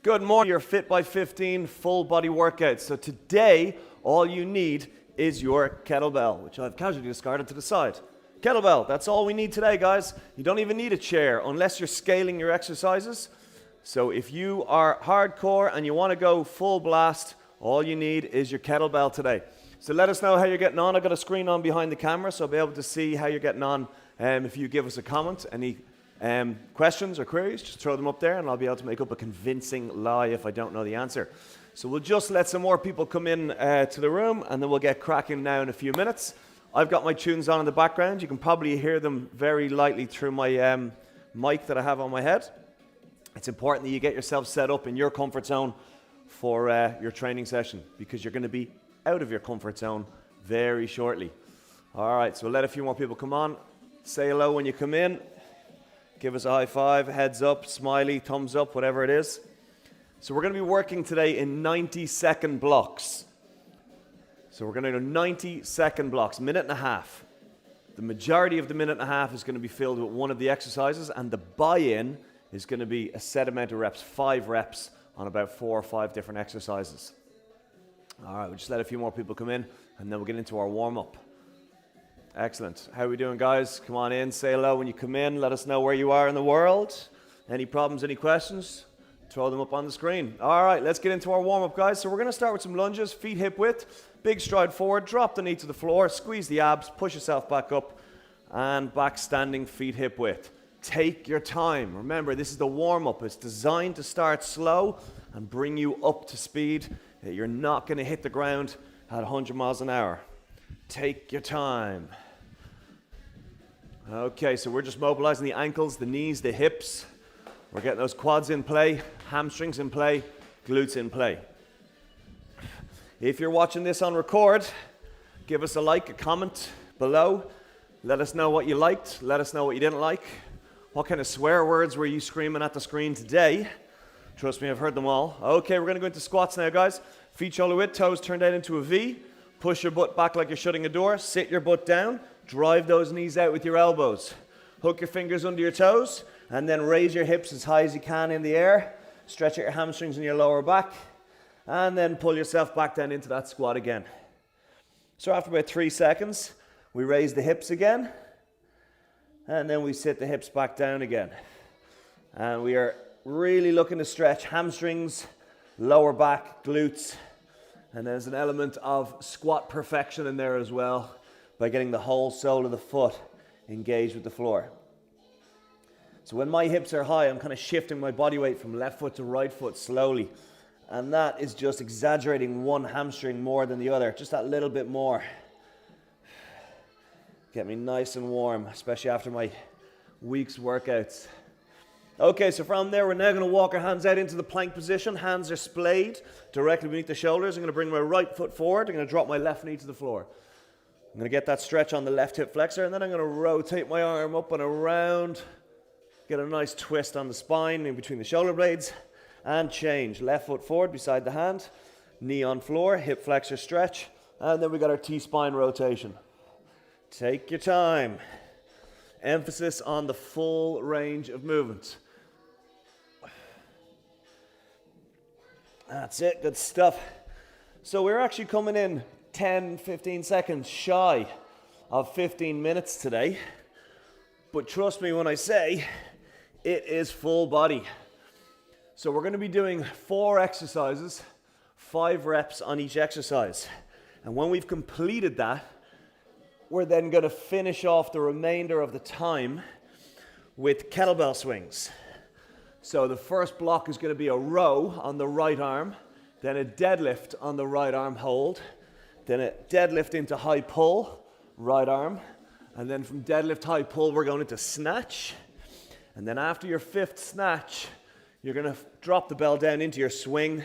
Good morning, your Fit by 15 full body workout. So today, all you need is your kettlebell, which I've casually discarded to the side. Kettlebell, that's all we need today, guys. You don't even need a chair unless you're scaling your exercises. So if you are hardcore and you want to go full blast, all you need is your kettlebell today. So let us know how you're getting on. I've got a screen on behind the camera, so I'll be able to see how you're getting on. If you give us a comment, any questions or queries, just throw them up there and I'll be able to make up a convincing lie if I don't know the answer. So we'll just let some more people come in to the room and then we'll get cracking now in a few minutes. I've got my tunes on in the background. You can probably hear them very lightly through my mic that I have on my head. It's important that you get yourself set up in your comfort zone for your training session because you're going to be out of your comfort zone very shortly. All right, so we'll let a few more people come on. Say hello when you come in. Give us a high five, heads up, smiley, thumbs up, whatever it is. So we're going to be working today in 90-second blocks. So we're going to do 90-second blocks, minute and a half. The majority of the minute and a half is going to be filled with one of the exercises, and the buy-in is going to be a set amount of reps, 5 reps on about 4 or 5 different exercises. All right, we'll just let a few more people come in, and then we'll get into our warm-up. Excellent. How are we doing, guys? Come on in, say hello when you come in. Let us know where you are in the world. Any problems, any questions? Throw them up on the screen. All right, let's get into our warm-up, guys. So we're going to start with some lunges, feet hip width, big stride forward, drop the knee to the floor, squeeze the abs, push yourself back up, and back standing, feet hip width. Take your time. Remember, this is the warm-up. It's designed to start slow and bring you up to speed. You're not going to hit the ground at 100 miles an hour. Take your time. Okay, so we're just mobilizing the ankles, the knees, the hips. We're getting those quads in play, hamstrings in play, glutes in play. If you're watching this on record, give us a like, a comment below. Let us know what you liked. Let us know what you didn't like. What kind of swear words were you screaming at the screen today? Trust me, I've heard them all. Okay, we're going to go into squats now, guys. Feet shoulder width, toes turned out into a V. Push your butt back like you're shutting a door. Sit your butt down. Drive those knees out with your elbows. Hook your fingers under your toes and then raise your hips as high as you can in the air. Stretch out your hamstrings in your lower back and then pull yourself back down into that squat again. So after about 3 seconds, we raise the hips again and then we sit the hips back down again. And we are really looking to stretch hamstrings, lower back, glutes, and there's an element of squat perfection in there as well by getting the whole sole of the foot engaged with the floor. So when my hips are high, I'm kind of shifting my body weight from left foot to right foot slowly. And that is just exaggerating one hamstring more than the other, just that little bit more. Get me nice and warm, especially after my week's workouts. Okay, so from there, we're now going to walk our hands out into the plank position. Hands are splayed directly beneath the shoulders. I'm going to bring my right foot forward. I'm going to drop my left knee to the floor. I'm going to get that stretch on the left hip flexor, and then I'm going to rotate my arm up and around. Get a nice twist on the spine in between the shoulder blades, and change. Left foot forward beside the hand, knee on floor, hip flexor stretch, and then we got our T-spine rotation. Take your time. Emphasis on the full range of movement. That's it, good stuff. So we're actually coming in 10-15 seconds shy of 15 minutes today. But trust me when I say it is full body. So we're going to be doing 4 exercises, 5 reps on each exercise. And when we've completed that, we're then going to finish off the remainder of the time with kettlebell swings. So the first block is going to be a row on the right arm, then a deadlift on the right arm hold, then a deadlift into high pull, right arm, and then from deadlift high pull we're going into snatch. And then after your 5th snatch, you're going to drop the bell down into your swing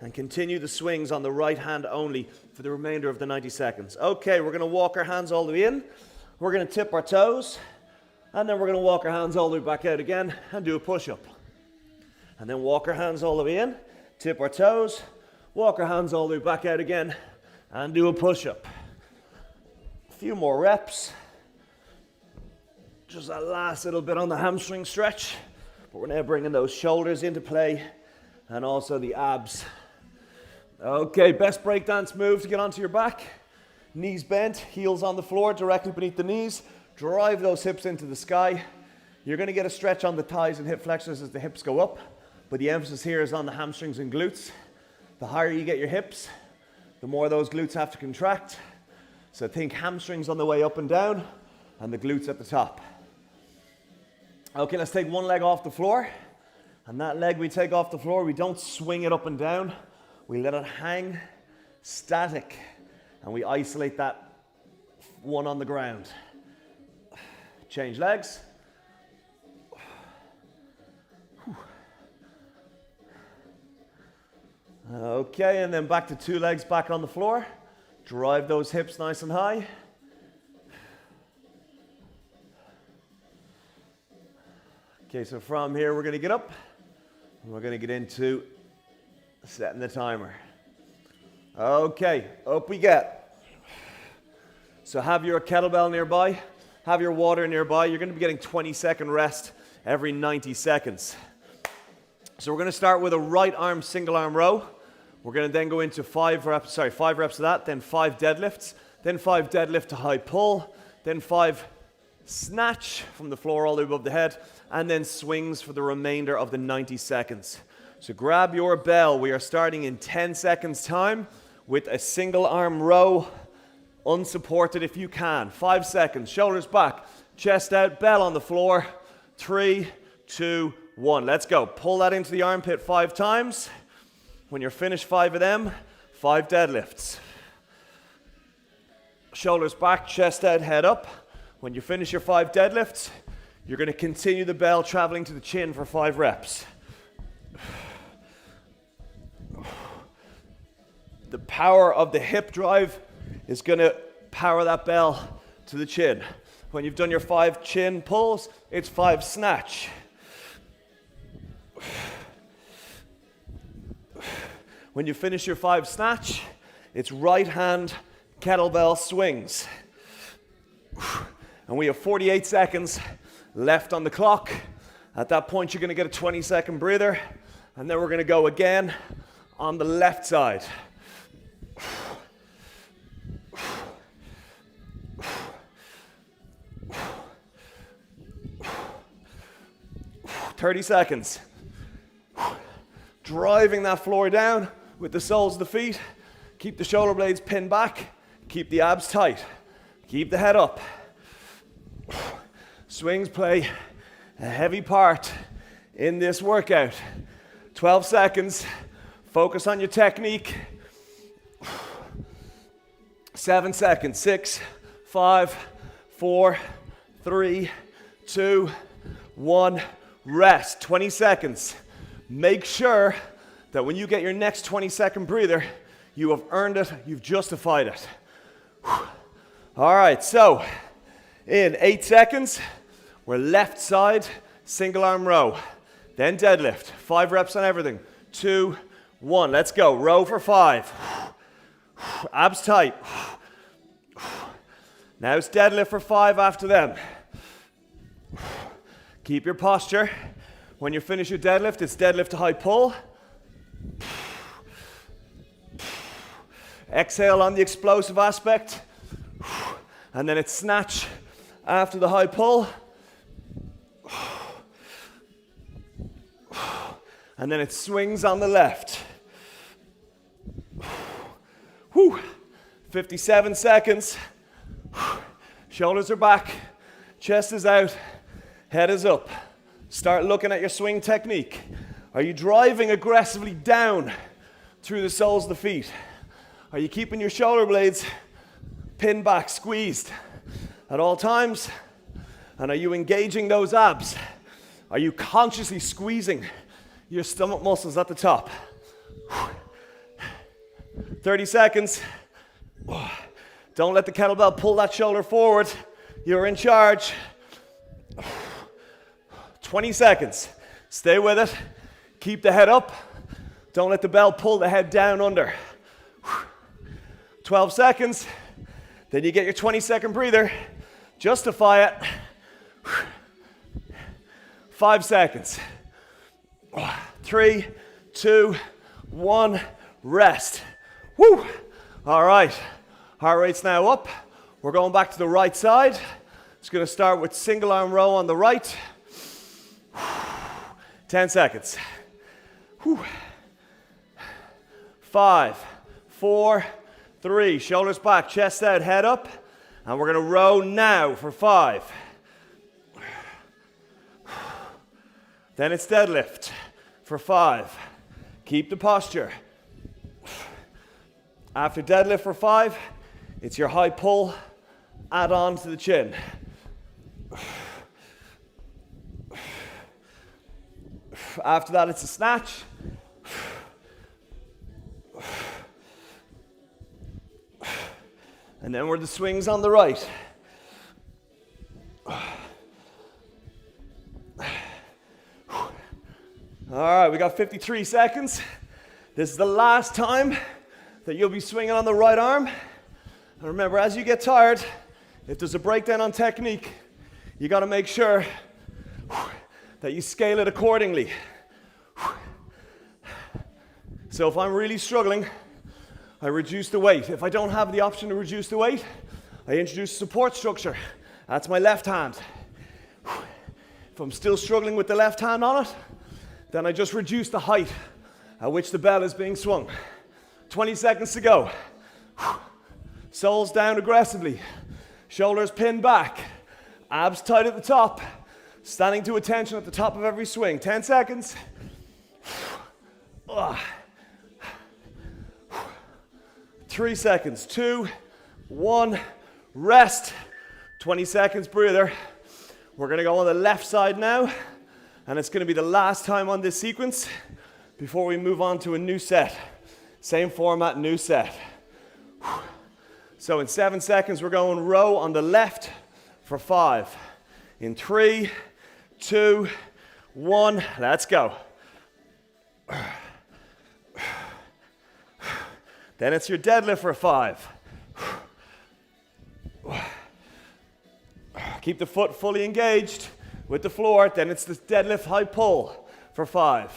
and continue the swings on the right hand only for the remainder of the 90 seconds. Okay, we're going to walk our hands all the way in, we're going to tip our toes, and then we're going to walk our hands all the way back out again and do a push-up. And then walk our hands all the way in, tip our toes, walk our hands all the way back out again and do a push-up. A few more reps. Just that last little bit on the hamstring stretch. But we're now bringing those shoulders into play and also the abs. Okay, best breakdance move to get onto your back. Knees bent, heels on the floor, directly beneath the knees. Drive those hips into the sky. You're going to get a stretch on the thighs and hip flexors as the hips go up, but the emphasis here is on the hamstrings and glutes. The higher you get your hips, the more those glutes have to contract. So think hamstrings on the way up and down, and the glutes at the top. Okay, let's take one leg off the floor. And that leg we take off the floor, we don't swing it up and down. We let it hang static, and we isolate that one on the ground. Change legs. Okay, and then back to two legs back on the floor. Drive those hips nice and high. Okay, so from here we're going to get up, and we're going to get into setting the timer. Okay, up we get. So have your kettlebell nearby, have your water nearby. You're going to be getting 20-second rest every 90 seconds. So we're going to start with a right arm single arm row. We're going to then go into 5 reps of that, then 5 deadlifts, then 5 deadlift to high pull, then 5 snatch from the floor all the way above the head, and then swings for the remainder of the 90 seconds. So grab your bell. We are starting in 10 seconds time with a single arm row, unsupported if you can. 5 seconds, shoulders back, chest out, bell on the floor. 3, 2, 1. Let's go. Pull that into the armpit 5 times. When you're finished 5 of them, 5 deadlifts. Shoulders back, chest out, head up. When you finish your 5 deadlifts, you're going to continue the bell traveling to the chin for 5 reps. The power of the hip drive is going to power that bell to the chin. When you've done your 5 chin pulls, it's 5 snatch. When you finish your 5 snatch, it's right hand kettlebell swings. And we have 48 seconds left on the clock. At that point, you're going to get a 20-second breather, and then we're going to go again on the left side. 30 seconds. Driving that floor down with the soles of the feet. Keep the shoulder blades pinned back. Keep the abs tight. Keep the head up. Swings play a heavy part in this workout. 12 seconds. Focus on your technique. 7 seconds. 6, 5, 4, 3, 2, 1. Rest. 20 seconds. Make sure that when you get your next 20-second breather, you have earned it, you've justified it. All right, so in 8 seconds, we're left side, single arm row. Then deadlift, 5 reps on everything. 2, 1, let's go. Row for 5. Abs tight. Now it's deadlift for 5 after them. Keep your posture. When you finish your deadlift, it's deadlift to high pull. Exhale on the explosive aspect. And then it's snatch after the high pull. And then it swings on the left. 57 seconds. Shoulders are back. Chest is out. Head is up. Start looking at your swing technique. Are you driving aggressively down through the soles of the feet? Are you keeping your shoulder blades pinned back, squeezed at all times? And are you engaging those abs? Are you consciously squeezing your stomach muscles at the top? 30 seconds. Don't let the kettlebell pull that shoulder forward. You're in charge. 20 seconds. Stay with it. Keep the head up. Don't let the bell pull the head down under. 12 seconds. Then you get your 20-second breather. Justify it. 5 seconds. 3, 2, 1, rest. Woo! All right, heart rate's now up. We're going back to the right side. It's gonna start with single arm row on the right. 10 seconds. Whew. 5, 4, 3, shoulders back, chest out, head up. And we're gonna row now for 5. Then it's deadlift for 5. Keep the posture. After deadlift for 5, it's your high pull, add on to the chin. After that, it's a snatch. And then we're the swings on the right. All right, we got 53 seconds. This is the last time that you'll be swinging on the right arm. And remember, as you get tired, if there's a breakdown on technique, you got to make sure that you scale it accordingly. So if I'm really struggling, I reduce the weight. If I don't have the option to reduce the weight, I introduce support structure. That's my left hand. If I'm still struggling with the left hand on it, then I just reduce the height at which the bell is being swung. 20 seconds to go. Soles down aggressively. Shoulders pinned back. Abs tight at the top. Standing to attention at the top of every swing. 10 seconds. 3 seconds. 2, 1, rest. 20 seconds breather. We're gonna go on the left side now, and it's gonna be the last time on this sequence before we move on to a new set. Same format, new set. So in 7 seconds, we're going row on the left for 5. In 3, 2, 1, let's go. Then it's your deadlift for 5. Keep the foot fully engaged with the floor. Then it's the deadlift high pull for 5.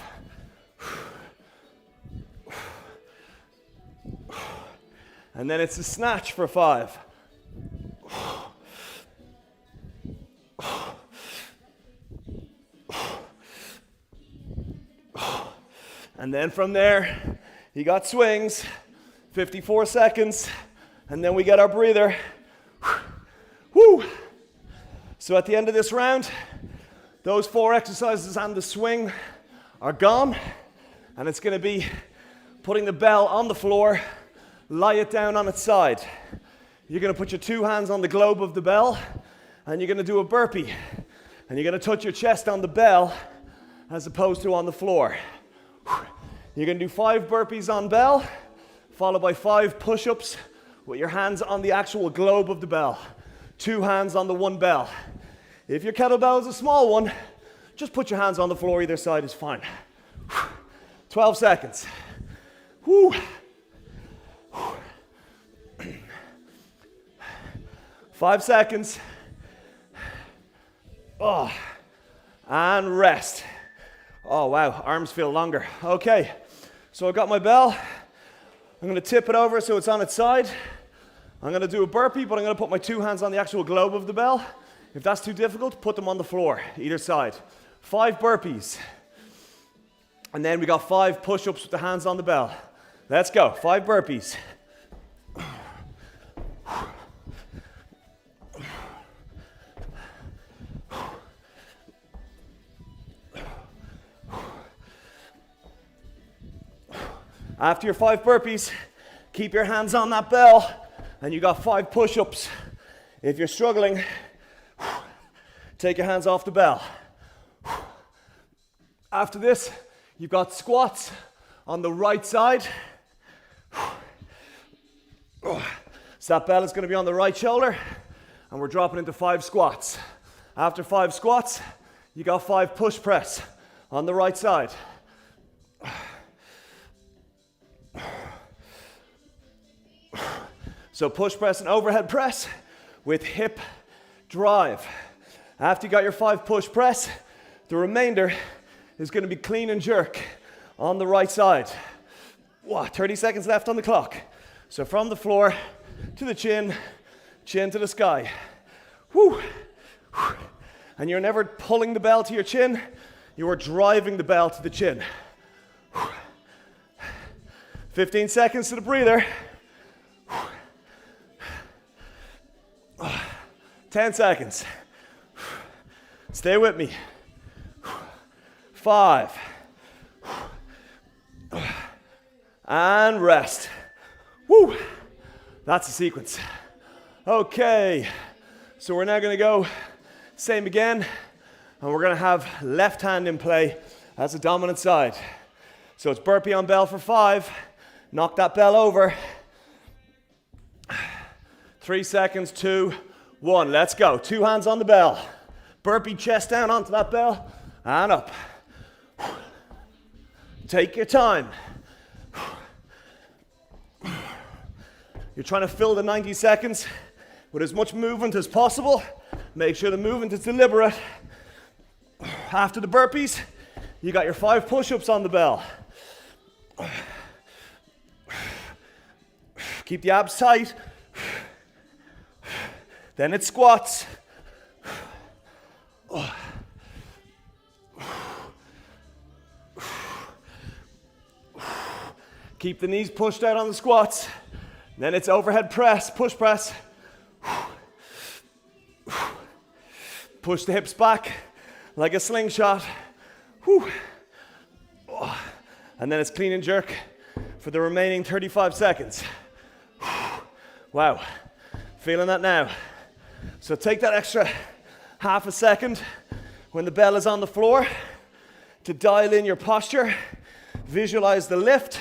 And then it's a snatch for 5. And then from there, you got swings, 54 seconds, and then we get our breather. Woo! So at the end of this round, those 4 exercises and the swing are gone, and it's gonna be putting the bell on the floor, lie it down on its side. You're gonna put your 2 hands on the globe of the bell, and you're gonna do a burpee. And you're gonna touch your chest on the bell as opposed to on the floor. You're gonna do 5 burpees on bell, followed by 5 push-ups with your hands on the actual globe of the bell. 2 hands on the one bell. If your kettlebell is a small one, just put your hands on the floor, either side is fine. 12 seconds. Woo. 5 seconds. Oh, and rest. Oh wow, arms feel longer. Okay, so I've got my bell. I'm gonna tip it over so it's on its side. I'm gonna do a burpee, but I'm gonna put my 2 hands on the actual globe of the bell. If that's too difficult, put them on the floor, either side. 5 burpees. And then we got 5 push-ups with the hands on the bell. Let's go, 5 burpees. After your 5 burpees, keep your hands on that bell, and you got 5 push-ups. If you're struggling, take your hands off the bell. After this, you've got squats on the right side. So that bell is going to be on the right shoulder, and we're dropping into 5 squats. After 5 squats, you got 5 push press on the right side. So push press and overhead press with hip drive. After you got your 5 push press, the remainder is going to be clean and jerk on the right side. 30 seconds left on the clock. So from the floor to the chin, chin to the sky. Woo. And you're never pulling the bell to your chin, you are driving the bell to the chin. 15 seconds to the breather. 10 seconds. Stay with me. 5. And rest. Woo! That's the sequence. Okay, so we're now going to go same again, and we're going to have left hand in play as the dominant side. So it's burpee on bell for 5. Knock that bell over. 3 seconds, 2, 1. Let's go. 2 hands on the bell. Burpee chest down onto that bell and up. Take your time. You're trying to fill the 90 seconds with as much movement as possible. Make sure the movement is deliberate. After the burpees, you got your 5 push-ups on the bell. Keep the abs tight. Then it's squats. Keep the knees pushed out on the squats. Then it's overhead press, push press. Push the hips back like a slingshot. And then it's clean and jerk for the remaining 35 seconds. Wow, feeling that now. So take that extra half a second when the bell is on the floor to dial in your posture. Visualize the lift,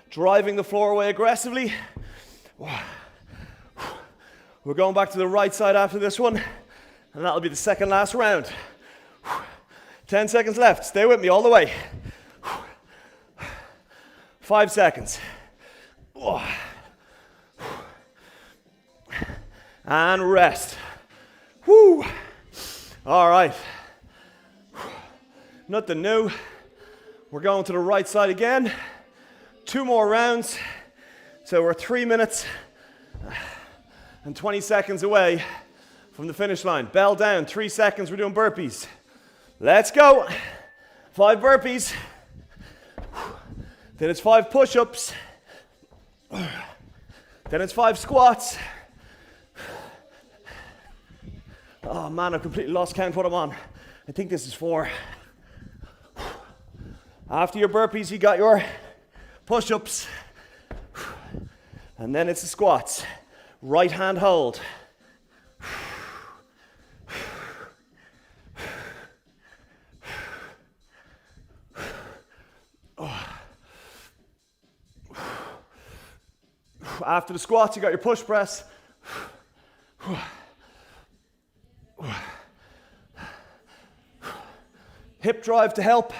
driving the floor away aggressively. We're going back to the right side after this one, and that'll be the second last round. 10 seconds left. Stay with me all the way. 5 seconds. And rest. Woo. All right. Nothing new. We're going to the right side again. 2 more rounds. So we're 3 minutes and 20 seconds away from the finish line. Bell down, 3 seconds, we're doing burpees. Let's go. 5 burpees. Then it's 5 push-ups. Then it's 5 squats. Oh man, I've completely lost count what I'm on. I think this is 4. After your burpees, you got your push-ups. And then it's the squats. Right hand hold. After the squats, you got your push press. Hip drive to help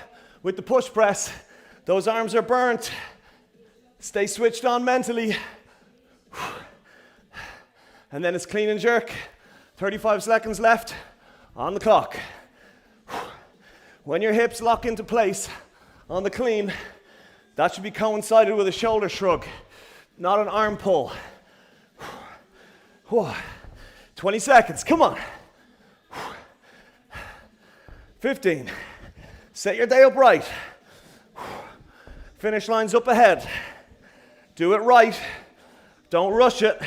with the push press. Those arms are burnt. Stay switched on mentally. And then it's clean and jerk. 35 seconds left on the clock. When your hips lock into place on the clean, that should be coincided with a shoulder shrug, not an arm pull. 20 seconds, come on. 15. Set your day up right. Finish line's up ahead. Do it right. Don't rush it.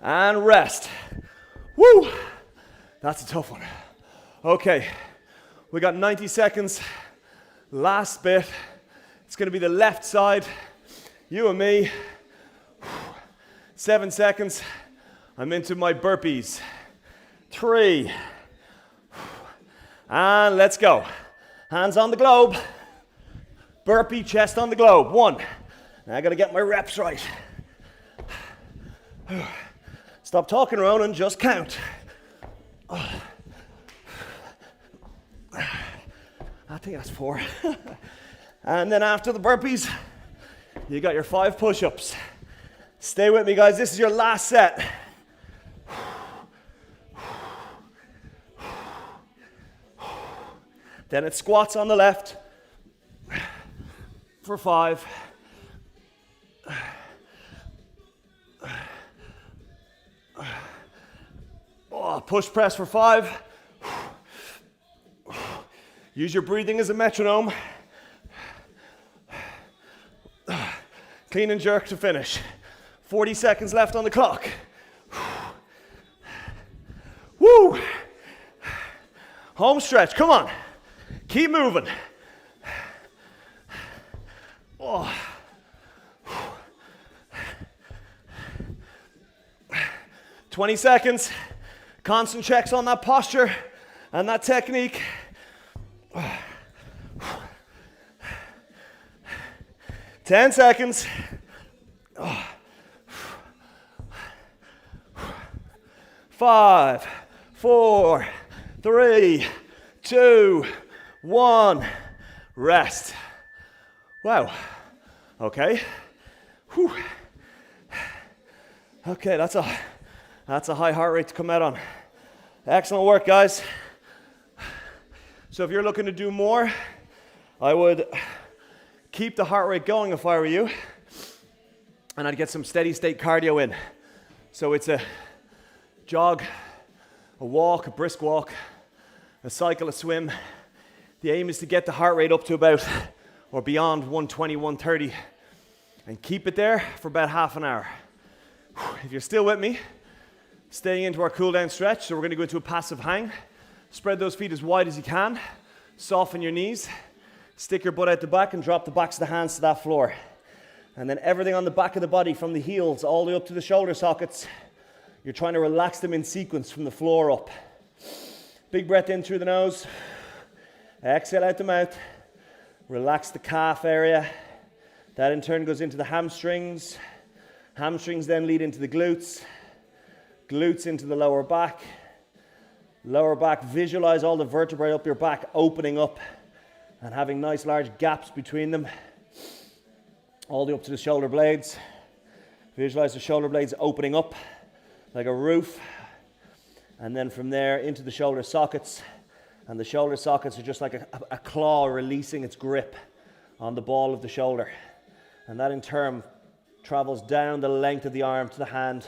And rest. Woo! That's a tough one. Okay, we got 90 seconds. Last bit. It's going to be the left side. You and me. 7 seconds. I'm into my burpees. 3. And let's go. Hands on the globe. Burpee, chest on the globe. 1. Now I got to get my reps right. Stop talking, Ronan, just count. I think that's 4. And then after the burpees, you got your 5 push-ups. Stay with me, guys. This is your last set. Then it's squats on the left for 5. Oh, push press for 5. Use your breathing as a metronome. Clean and jerk to finish. 40 seconds left on the clock. Woo! Home stretch, come on. Keep moving. Oh. 20 seconds. Constant checks on that posture and that technique. 10 seconds. 5, 4, 3, 2, 1. Rest. Wow. Okay. Whew. Okay, that's a high heart rate to come out on. Excellent work, guys. So if you're looking to do more, I would keep the heart rate going if I were you, and I'd get some steady state cardio in. So it's a jog, a walk, a brisk walk, a cycle, a swim. The aim is to get the heart rate up to about or beyond 120, 130, and keep it there for about half an hour. If you're still with me, staying into our cool down stretch, so we're going to go into a passive hang. Spread those feet as wide as you can. Soften your knees. Stick your butt out the back and drop the backs of the hands to that floor. And then everything on the back of the body, from the heels all the way up to the shoulder sockets, you're trying to relax them in sequence from the floor up. Big breath in through the nose. Exhale out the mouth. Relax the calf area. That in turn goes into the hamstrings. Hamstrings then lead into the glutes. Glutes into the lower back. Lower back, visualize all the vertebrae up your back opening up and having nice large gaps between them. All the way up to the shoulder blades. Visualize the shoulder blades opening up like a roof. And then from there into the shoulder sockets. And the shoulder sockets are just like a claw releasing its grip on the ball of the shoulder. And that in turn travels down the length of the arm to the hand.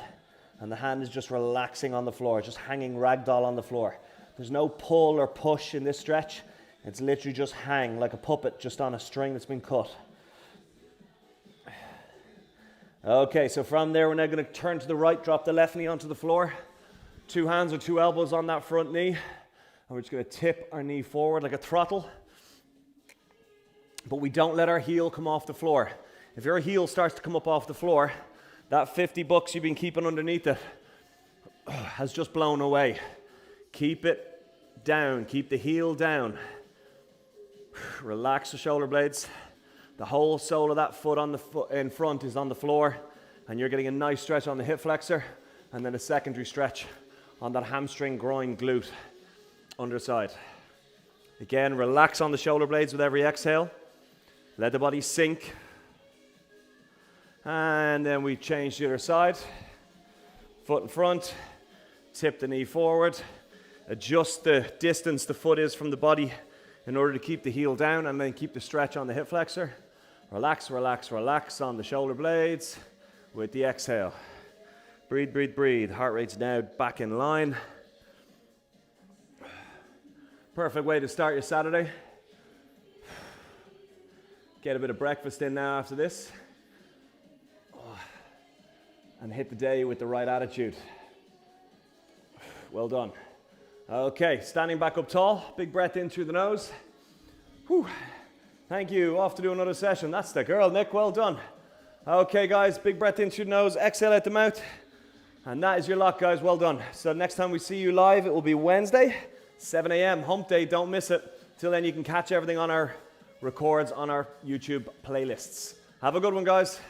And the hand is just relaxing on the floor, just hanging ragdoll on the floor. There's no pull or push in this stretch. It's literally just hang like a puppet just on a string that's been cut. Okay, so from there, we're now going to turn to the right, drop the left knee onto the floor. 2 hands or 2 elbows on that front knee. And we're just going to tip our knee forward like a throttle. But we don't let our heel come off the floor. If your heel starts to come up off the floor, that 50 bucks you've been keeping underneath it has just blown away. Keep it down. Keep the heel down. Relax the shoulder blades. The whole sole of that foot on the foot in front is on the floor, and you're getting a nice stretch on the hip flexor, and then a secondary stretch on that hamstring, groin, glute, underside. Again, relax on the shoulder blades with every exhale. Let the body sink. And then we change the other side. Foot in front, tip the knee forward, adjust the distance the foot is from the body in order to keep the heel down, and then keep the stretch on the hip flexor. Relax, relax, relax on the shoulder blades with the exhale. Breathe, breathe, breathe. Heart rate's now back in line. Perfect way to start your Saturday. Get a bit of breakfast in now after this. And hit the day with the right attitude. Well done. Okay, standing back up tall. Big breath in through the nose. Whew. Thank you. Off to do another session. That's the girl, Nick. Well done. Okay, guys. Big breath in through the nose. Exhale out the mouth. And that is your lock, guys. Well done. So next time we see you live, it will be Wednesday, 7 a.m. Hump Day. Don't miss it. Till then, you can catch everything on our records on our YouTube playlists. Have a good one, guys.